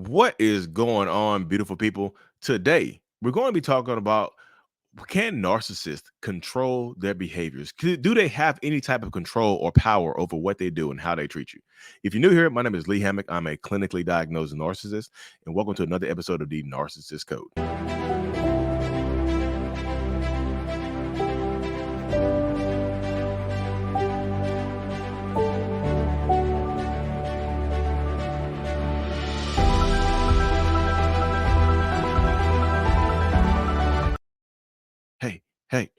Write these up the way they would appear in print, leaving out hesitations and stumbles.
What is going on, beautiful people? Today, we're going to be talking about, can narcissists control their behaviors? Do they have any type of control or power over what they do and how they treat you? If you're new here, my name is Lee Hammock. I'm a clinically diagnosed narcissist, and welcome to another episode of the Narcissist Code. Hey.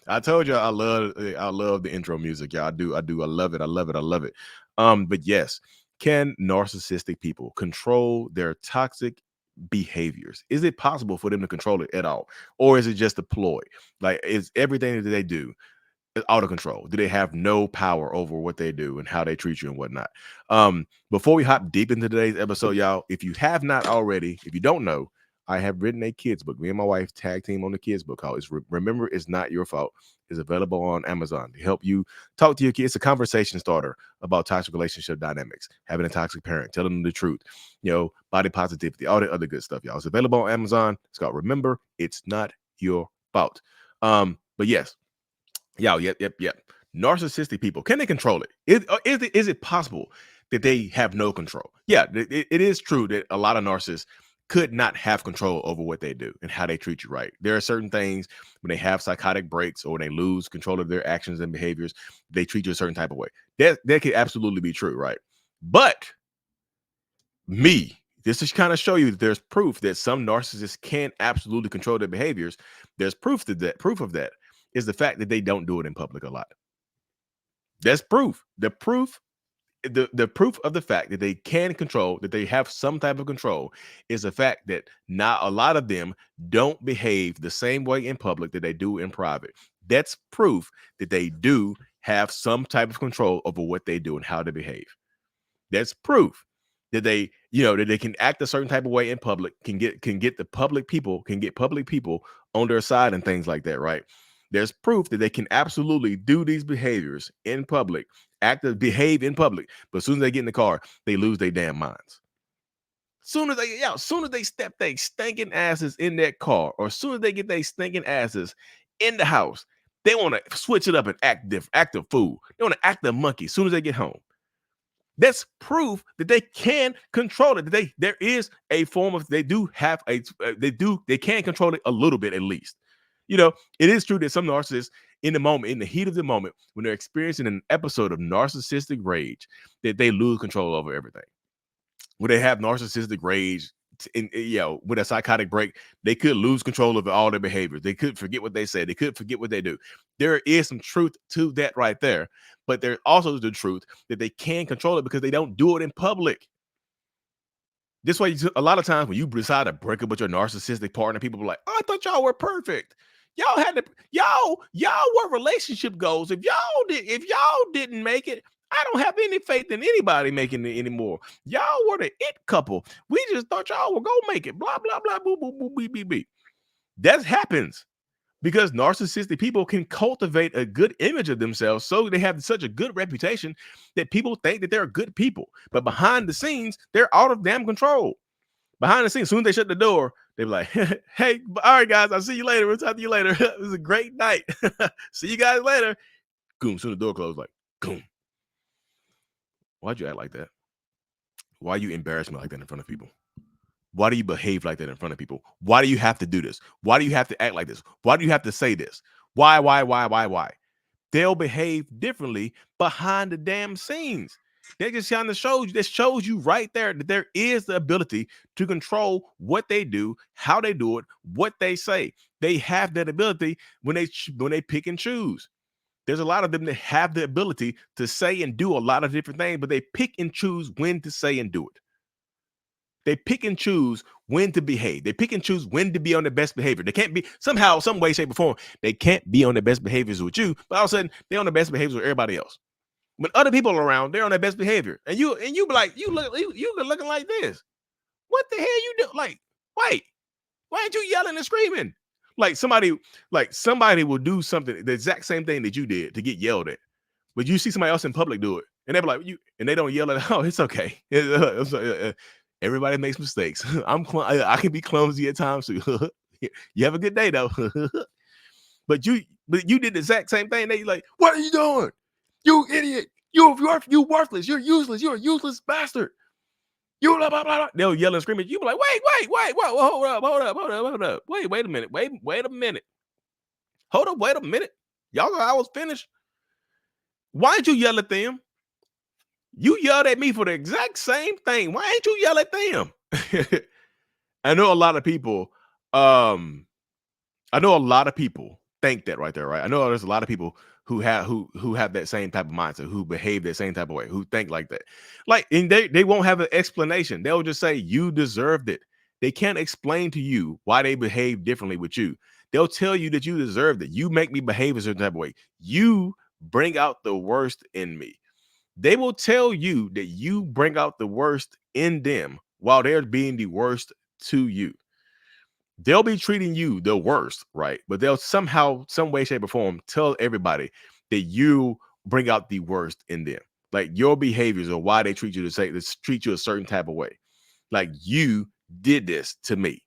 I told you I love the intro music. Yeah, I love it. I love it. But yes, can narcissistic people control their toxic behaviors? Is it possible for them to control it at all? Or is it just a ploy? Like, is everything that they do out of control? Do they have no power over what they do and how they treat you and whatnot? Before we hop deep into today's episode, y'all, if you have not already, if you don't know, I have written a kids book. Me and my wife tag team on the kids book called Remember It's Not Your Fault. It's available on Amazon to help you talk to your kids. It's a conversation starter about toxic relationship dynamics, having a toxic parent, telling them the truth, body positivity, all the other good stuff, y'all. It's available on Amazon. It's called Remember It's Not Your Fault. But yes, yep. Narcissistic people, can they control it? Is it possible that they have no control? Yeah, it is true that a lot of narcissists could not have control over what they do and how they treat you, right? There are certain things when they have psychotic breaks or when they lose control of their actions and behaviors, they treat you a certain type of way. That could absolutely be true, right? But this is kind of show you that there's proof that some narcissists can absolutely control their behaviors. There's proof of that is the fact that they don't do it in public a lot. That's proof. The proof of the fact that they can control, that they have some type of control, is the fact that not a lot of them don't behave the same way in public that they do in private. That's proof that they do have some type of control over what they do and how they behave. That's proof that they can act a certain type of way in public, can get public people on their side and things like that, right? There's proof that they can absolutely do these behaviors in public, behave in public, but as soon as they get in the car, they lose their damn minds. Soon as they step their stinking asses in that car, or as soon as they get their stinking asses in the house, they want to switch it up and act different, act a fool. They want to act a monkey as soon as they get home. That's proof that they can control it. That there is a form of, they can control it a little bit at least. It is true that some narcissists in the heat of the moment, when they're experiencing an episode of narcissistic rage, that they lose control over everything. When they have narcissistic rage, with a psychotic break, they could lose control of all their behaviors. They could forget what they say. They could forget what they do. There is some truth to that right there. But there's also the truth that they can control it because they don't do it in public. This way, a lot of times when you decide to break up with your narcissistic partner, people are like, "Oh, I thought y'all were perfect. Y'all were relationship goals. If y'all didn't make it, I don't have any faith in anybody making it anymore. Y'all were the it couple. We just thought y'all were gonna make it. Blah blah blah. Boo boo boo beep beep beep." That happens because narcissistic people can cultivate a good image of themselves, so they have such a good reputation that people think that they're good people. But behind the scenes, they're out of damn control. Behind the scenes, as soon as they shut the door, they're like, "Hey, all right, guys, I'll see you later. We'll talk to you later. It was a great night. See you guys later." Boom, soon the door closed, like, boom. Why'd you act like that? Why you embarrass me like that in front of people? Why do you behave like that in front of people? Why do you have to do this? Why do you have to act like this? Why do you have to say this? Why? They'll behave differently behind the damn scenes. They just kind of shows you right there that there is the ability to control what they do, how they do it, what they say. They have that ability when they pick and choose. There's a lot of them that have the ability to say and do a lot of different things, but they pick and choose when to say and do it. They pick and choose when to behave. They pick and choose when to be on their best behavior. They can't be somehow, some way, shape, or form. They can't be on their best behaviors with you, but all of a sudden they're on their best behaviors with everybody else. When other people are around, they're on their best behavior, and you be like, you looking like this. What the hell you do? Like, wait, why aren't you yelling and screaming? Like somebody will do something, the exact same thing that you did, to get yelled at, but you see somebody else in public do it, And they be like, you, and they don't yell at, oh, it's okay. Everybody makes mistakes. I can be clumsy at times too. You have a good day though. But you did the exact same thing. They like, what are you doing? You idiot. You worthless. You're useless. You're a useless bastard. You blah, blah, blah, blah. They'll yell and scream at you. You be like, wait, hold up. Wait a minute. Wait a minute. Hold up, wait a minute. Y'all know I was finished. Why didn't you yell at them? You yelled at me for the exact same thing. Why ain't you yell at them? I know a lot of people, I know a lot of people think that right there, right? I know there's a lot of people who have that same type of mindset, who behave that same type of way, who think like that. Like, and they won't have an explanation. They'll just say you deserved it. They can't explain to you why they behave differently with you. They'll tell you that you deserved it. You make me behave a certain type of way. You bring out the worst in me. They will tell you that you bring out the worst in them while they're being the worst to you. They'll be treating you the worst, right? But they'll somehow, some way, shape, or form tell everybody that you bring out the worst in them. Like your behaviors or why they treat you treat you a certain type of way. Like you did this to me.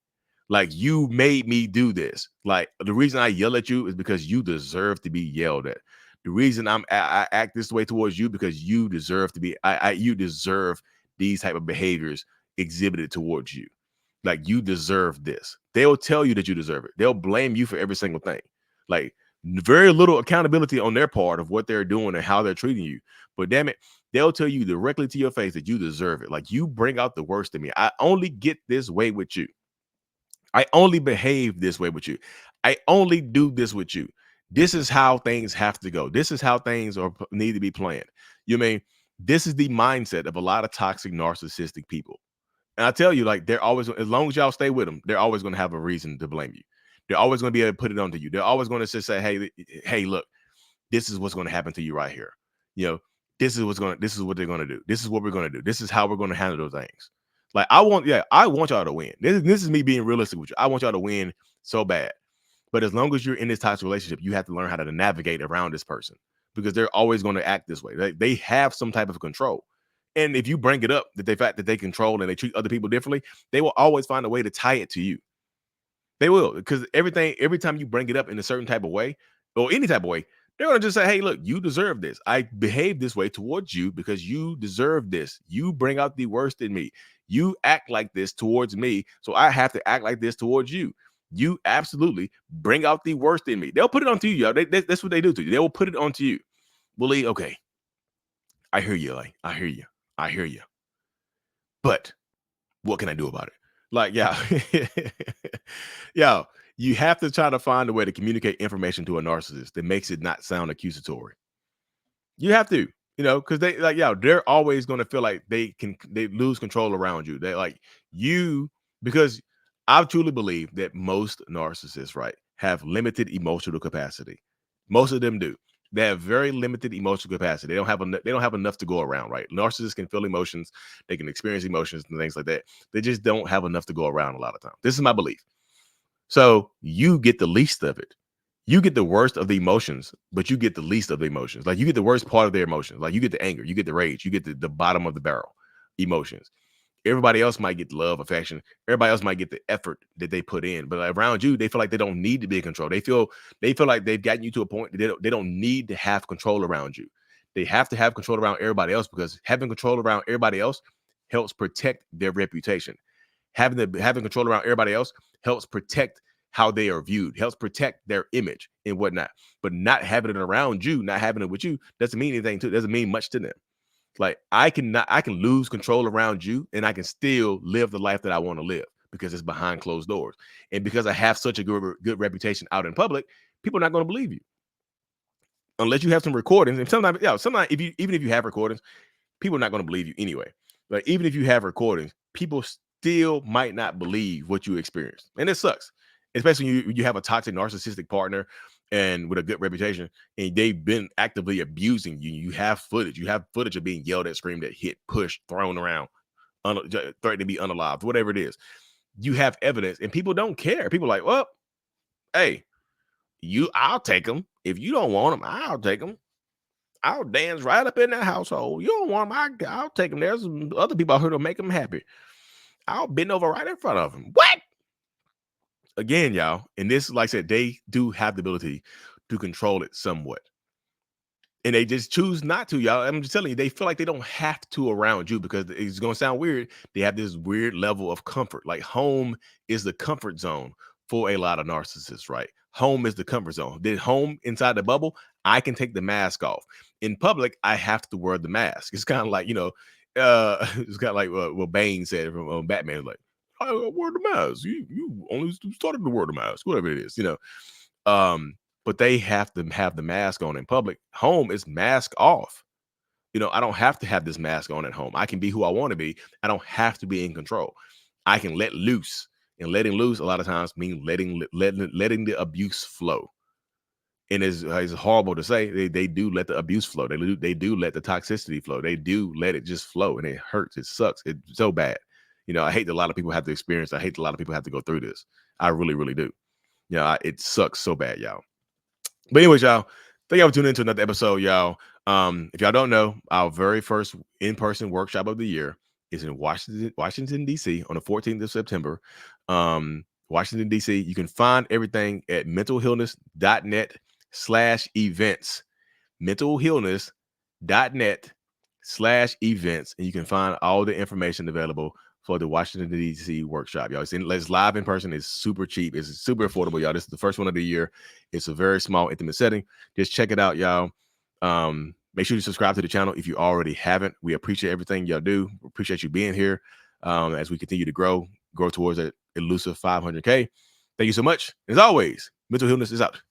Like you made me do this. Like the reason I yell at you is because you deserve to be yelled at. The reason I act this way towards you because you deserve to be. You deserve these type of behaviors exhibited towards you. Like you deserve this. They'll tell you that you deserve it. They'll blame you for every single thing. Like very little accountability on their part of what they're doing and how they're treating you. But damn it, they'll tell you directly to your face that you deserve it. Like you bring out the worst in me. I only get this way with you. I only behave this way with you. I only do this with you. This is how things have to go. This is how things need to be planned. You mean this is the mindset of a lot of toxic narcissistic people. And I tell you, like, they're always, as long as y'all stay with them, they're always going to have a reason to blame you. They're always going to be able to put it onto you. They're always going to just say, hey, look, this is what's going to happen to you right here. You know, this is what they're going to do. This is what we're going to do. This is how we're going to handle those things. Like, I want y'all to win. This is me being realistic with you. I want y'all to win so bad. But as long as you're in this toxic relationship, you have to learn how to navigate around this person because they're always going to act this way. They have some type of control. And if you bring it up, that the fact that they control and they treat other people differently, they will always find a way to tie it to you. They will, because every time you bring it up in a certain type of way or any type of way, they're going to just say, hey, look, you deserve this. I behave this way towards you because you deserve this. You bring out the worst in me. You act like this towards me, so I have to act like this towards you. You absolutely bring out the worst in me. They'll put it onto you, y'all. That's what they do to you. They will put it onto you. Willie, okay, I hear you, like, I hear you. I hear you. But what can I do about it? Like, yeah. Yeah, you have to try to find a way to communicate information to a narcissist that makes it not sound accusatory. You have to, because they're always going to feel like they lose control around you. They like you because I truly believe that most narcissists, right, have limited emotional capacity. Most of them do. They have very limited emotional capacity. They don't have enough to go around, right? Narcissists can feel emotions, they can experience emotions and things like that. They just don't have enough to go around a lot of times. This is my belief. So you get the least of it. You get the worst of the emotions, but you get the least of the emotions. Like you get the worst part of their emotions. Like you get the anger, you get the rage, you get the bottom of the barrel emotions. Everybody else might get love, affection. Everybody else might get the effort that they put in. But around you, they feel like they don't need to be in control. They feel like they've gotten you to a point that they don't need to have control around you. They have to have control around everybody else because having control around everybody else helps protect their reputation. Having control around everybody else helps protect how they are viewed, helps protect their image and whatnot. But not having it around you, not having it with you, doesn't mean anything to. Doesn't mean much to them. Like I can lose control around you and I can still live the life that I want to live because it's behind closed doors. And because I have such a good reputation out in public, people are not going to believe you. Unless you have some recordings. And sometimes even if you have recordings, people are not going to believe you anyway. Like even if you have recordings, people still might not believe what you experienced. And it sucks. Especially when you have a toxic narcissistic partner and with a good reputation, and they've been actively abusing you. You have footage. You have footage of being yelled at, screamed at, hit, pushed, thrown around, threatened to be unalived, whatever it is. You have evidence, and people don't care. People are like, well, hey, I'll take them. If you don't want them, I'll take them. I'll dance right up in that household. You don't want them, I'll take them. There's some other people out here to make them happy. I'll bend over right in front of them. What? Again, y'all, and this, like I said, they do have the ability to control it somewhat. And they just choose not to, y'all. I'm just telling you, they feel like they don't have to around you because it's going to sound weird. They have this weird level of comfort. Like home is the comfort zone for a lot of narcissists, right? Home is the comfort zone. Then home inside the bubble, I can take the mask off. In public, I have to wear the mask. It's kind of like, it's kind of like what Bane said from Batman, like, I wear the mask. You only started to wear the mask, whatever it is, but they have to have the mask on in public. Home is mask off. I don't have to have this mask on at home. I can be who I want to be. I don't have to be in control. I can let loose. And letting loose a lot of times means letting the abuse flow. And it's horrible to say, they do let the abuse flow. They do let the toxicity flow. They do let it just flow, and it hurts. It sucks. It's so bad. I hate that a lot of people have to experience. I hate that a lot of people have to go through this. I really, really do. It sucks so bad, y'all. But anyways, y'all, thank y'all for tuning into another episode, y'all. If y'all don't know, our very first in-person workshop of the year is in Washington, D.C. on the 14th of September. Washington, D.C. You can find everything at mentalhealness.net/events. mentalhealness.net/events. And you can find all the information available for the Washington, D.C. workshop, y'all. It's live in person. It's super cheap. It's super affordable, y'all. This is the first one of the year. It's a very small, intimate setting. Just check it out, y'all. Make sure you subscribe to the channel if you already haven't. We appreciate everything y'all do. We appreciate you being here as we continue to grow towards that elusive 500K. Thank you so much. As always, Mental Healness is out.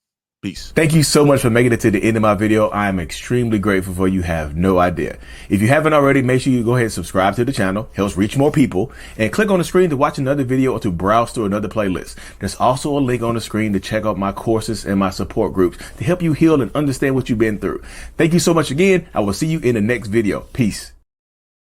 Peace. Thank you so much for making it to the end of my video. I am extremely grateful for you. Have no idea. If you haven't already, make sure you go ahead and subscribe to the channel. Helps reach more people. And click on the screen to watch another video or to browse through another playlist. There's also a link on the screen to check out my courses and my support groups to help you heal and understand what you've been through. Thank you so much again. I will see you in the next video. Peace.